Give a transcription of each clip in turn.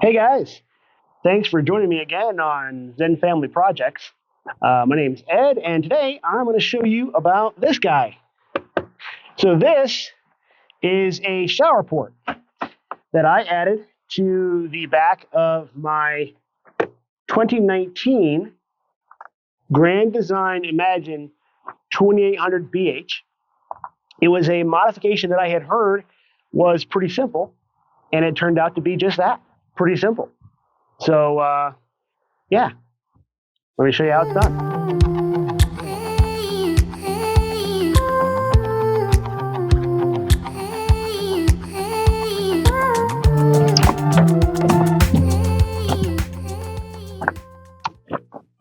Hey guys, thanks for joining me again on Zen Family Projects. My name's Ed, and today I'm going to show you about this guy. So this is a shower port that I added to the back of my 2019 Grand Design Imagine 2800 BH. It was a modification that I had heard was pretty simple, and it turned out to be just that. Pretty simple. So, yeah, let me show you how it's done.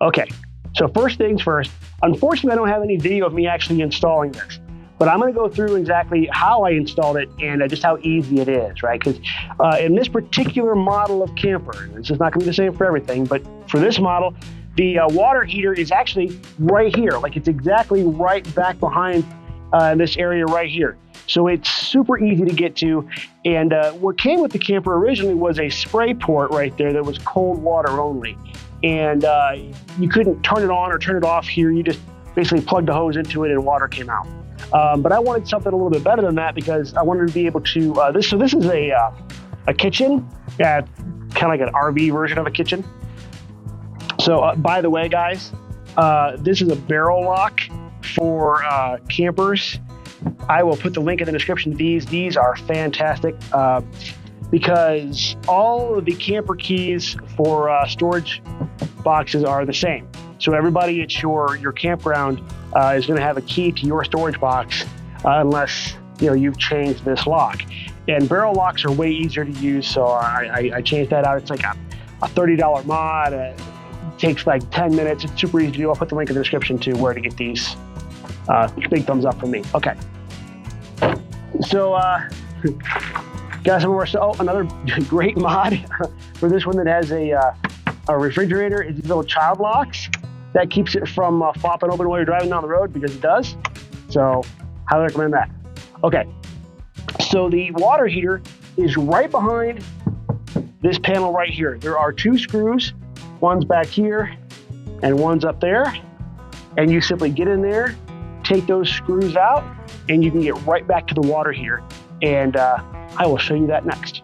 Okay, so first things first, unfortunately, I don't have any video of me actually installing this. But I'm going to go through exactly how I installed it and just how easy it is, right? Because in this particular model of camper, and this is not going to be the same for everything, but for this model, the water heater is actually right here. Like it's exactly right back behind this area right here. So it's super easy to get to. And what came with the camper originally was a spray port right there that was cold water only. And you couldn't turn it on or turn it off here. You just basically plugged the hose into it and water came out. But I wanted something a little bit better than that because I wanted to be able to, this is a kitchen, kind of like an RV version of a kitchen. So by the way, guys, this is a barrel lock for campers. I will put the link in the description to these. These are fantastic because all of the camper keys for storage boxes are the same. So everybody at your campground is going to have a key to your storage box unless you've changed this lock. And barrel locks are way easier to use, so I changed that out. It's like a $30 mod. It takes like 10 minutes. It's super easy to do. I'll put the link in the description to where to get these. Big thumbs up from me. Okay. So got some more. Oh, another great mod for this one that has a refrigerator is these little child locks. That keeps it from flopping open while you're driving down the road, because it does. So highly recommend that. Okay, so the water heater is right behind this panel right here. There are two screws. One's back here and one's up there. And you simply get in there, take those screws out, and you can get right back to the water heater. And I will show you that next.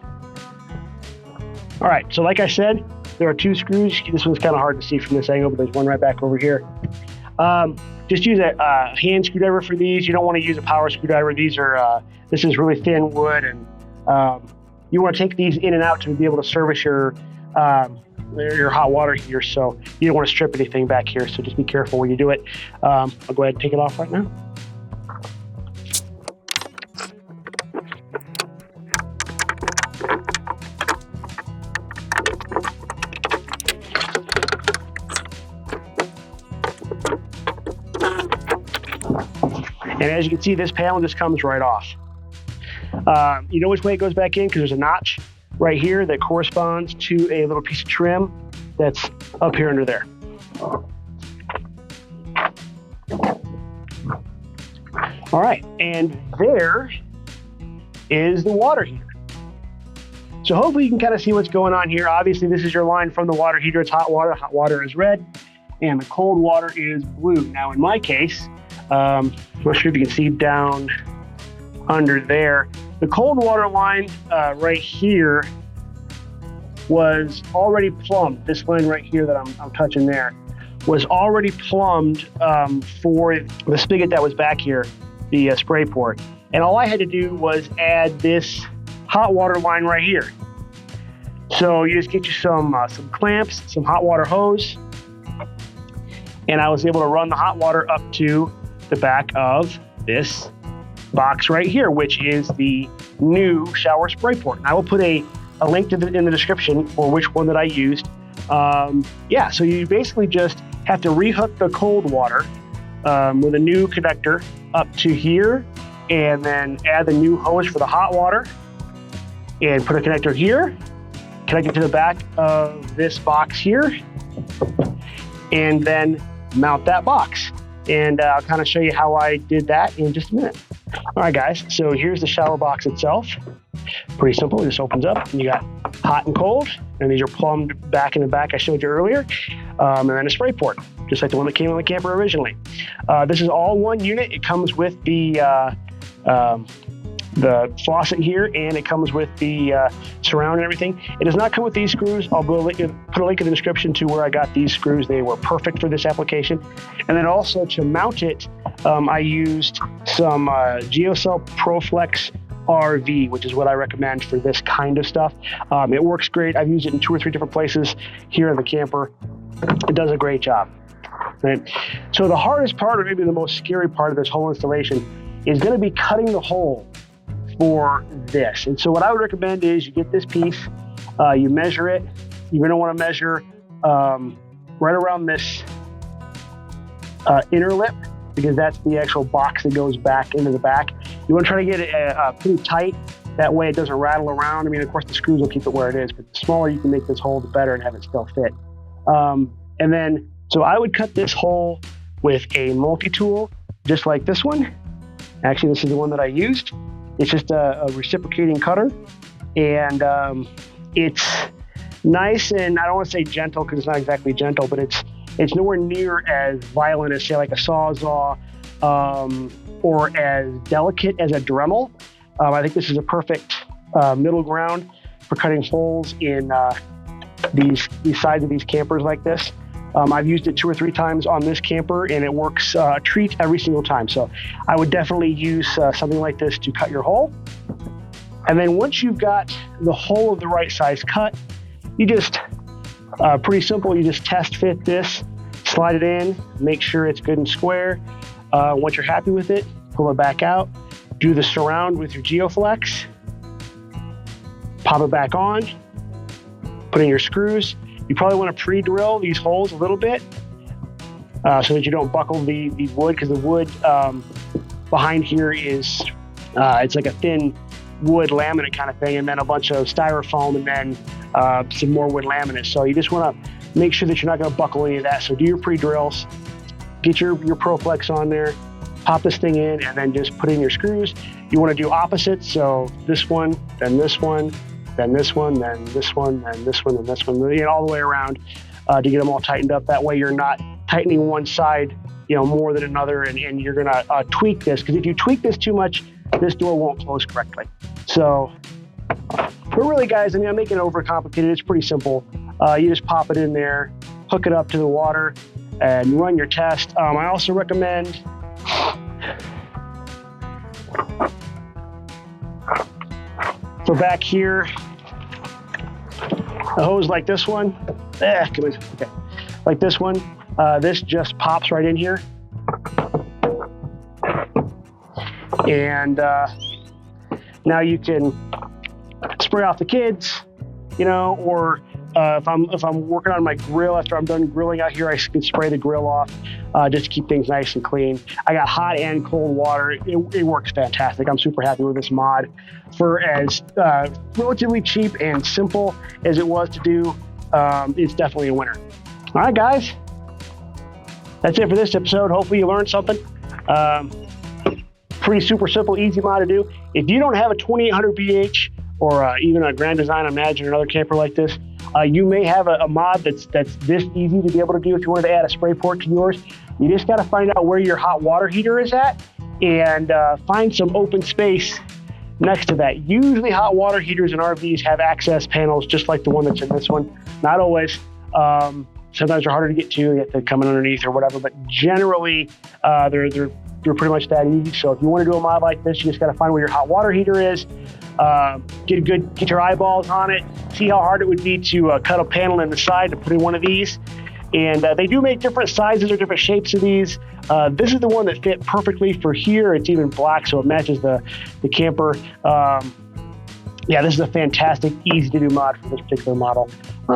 All right, so like I said, there are two screws. This one's kind of hard to see from this angle, but there's one right back over here. Just use a hand screwdriver for these. You don't want to use a power screwdriver. These are, this is really thin wood, and you want to take these in and out to be able to service your hot water heater. So you don't want to strip anything back here. So just be careful when you do it. I'll go ahead and take it off right now. And as you can see, this panel just comes right off. You know which way it goes back in because there's a notch right here that corresponds to a little piece of trim that's up here under there. All right, and there is the water heater. So hopefully you can kind of see what's going on here. Obviously, this is your line from the water heater. It's hot water. Hot water is red, and the cold water is blue. Now, in my case, I'm not sure if you can see down under there. The cold water line right here was already plumbed. This line right here that I'm touching there was already plumbed for the spigot that was back here, the spray port. And all I had to do was add this hot water line right here. So you just get you some clamps, some hot water hose, and I was able to run the hot water up to the back of this box right here, which is the new shower spray port. And I will put a link in the description for which one that I used. Yeah, so you basically just have to rehook the cold water with a new connector up to here, and then add the new hose for the hot water, and put a connector here, connect it to the back of this box here, and then mount that box. And I'll kind of show you how I did that in just a minute. All right, guys, so here's the shower box itself. Pretty simple. It just opens up, and you got hot and cold, and these are plumbed back in the back I showed you earlier, and then a spray port, just like the one that came on the camper originally. This is all one unit. It comes with the faucet here, and it comes with the surround and everything. It does not come with these screws. I'll put a link in the description to where I got these screws. They were perfect for this application. And then also to mount it, I used some GeoCell ProFlex RV, which is what I recommend for this kind of stuff. It works great. I've used it in 2 or 3 different places here in the camper. It does a great job. Right? So the hardest part, or maybe the most scary part of this whole installation, is going to be cutting the hole for this. And so what I would recommend is you get this piece, you measure it. You're going to want to measure right around this inner lip, because that's the actual box that goes back into the back. You want to try to get it pretty tight. That way it doesn't rattle around. I mean, of course, the screws will keep it where it is, but the smaller you can make this hole, the better, and have it still fit. And then, so I would cut this hole with a multi-tool, just like this one. Actually, this is the one that I used. It's just a reciprocating cutter, and it's nice, and I don't want to say gentle because it's not exactly gentle, but it's nowhere near as violent as, say, like a Sawzall, or as delicate as a Dremel. I think this is a perfect middle ground for cutting holes in these sides of these campers like this. I've used it 2 or 3 times on this camper, and it works a treat every single time. So I would definitely use something like this to cut your hole. And then once you've got the hole of the right size cut, you just, pretty simple, you just test fit this, slide it in, make sure it's good and square. Once you're happy with it, pull it back out, do the surround with your GeoFlex, pop it back on, put in your screws. You probably want to pre-drill these holes a little bit so that you don't buckle the wood, because the wood behind here is, it's like a thin wood laminate kind of thing, and then a bunch of styrofoam, and then some more wood laminate. So you just want to make sure that you're not going to buckle any of that. So do your pre-drills, get your ProFlex on there, pop this thing in, and then just put in your screws. You want to do opposites, so this one, then this one, then this one, then this one, then this one, then this one, all the way around to get them all tightened up. That way you're not tightening one side, more than another, and you're gonna tweak this, because if you tweak this too much, this door won't close correctly. So, but really, guys, I'm making it overcomplicated. It's pretty simple. You just pop it in there, hook it up to the water, and run your test. I also recommend for back here, a hose like this one, like this one, this just pops right in here. And now you can spray off the kids, or if I'm working on my grill, after I'm done grilling out here, I can spray the grill off just to keep things nice and clean. I got hot and cold water. It works fantastic. I'm super happy with this mod. For as relatively cheap and simple as it was to do, it's definitely a winner. All right, guys, that's it for this episode. Hopefully you learned something. Pretty super simple, easy mod to do. If you don't have a 2800 BH or even a Grand Design, Imagine, or another camper like this, you may have a mod that's this easy to be able to do. If you wanted to add a spray port to yours, you just got to find out where your hot water heater is at, and find some open space next to that. Usually hot water heaters in RVs have access panels just like the one that's in this one. Not always. Sometimes they're harder to get to. You have to come in underneath or whatever, but generally they're pretty much that easy. So if you want to do a mod like this, you just got to find where your hot water heater is, get your eyeballs on it, see how hard it would be to cut a panel in the side to put in one of these. And they do make different sizes or different shapes of these. This is the one that fit perfectly for here. It's even black, so it matches the camper. Yeah, this is a fantastic, easy to do mod for this particular model, or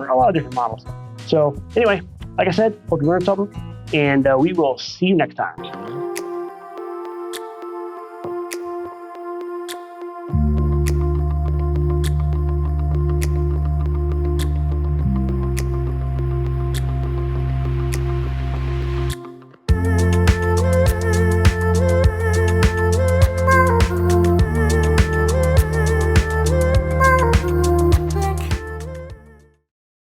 a lot of different models. So anyway, like I said, hope you learned something, and we will see you next time.